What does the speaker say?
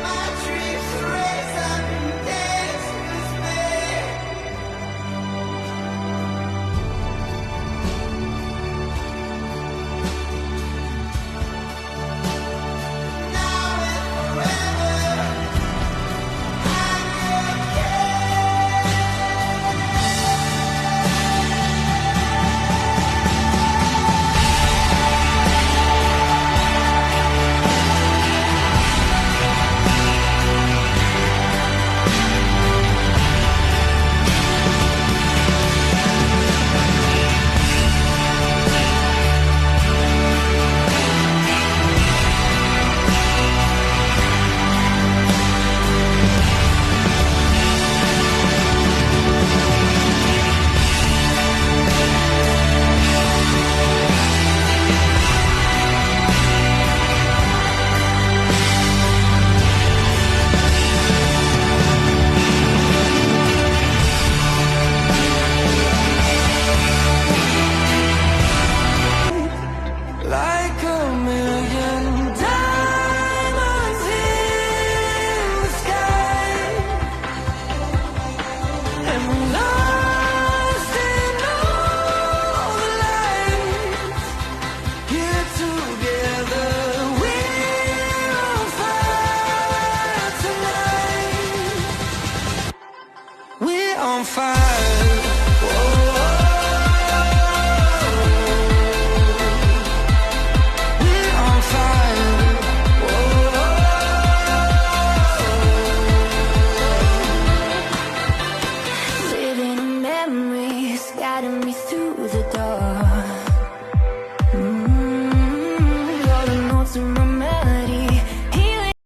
My dreams raise up and dance with me. Now and forever, I'm like a million diamonds in the sky, and we're lost in all the lights. Here together, we're on fire tonight. We're on fire. Whoa. We're on fire. Whoa. Living in memories, guiding me through the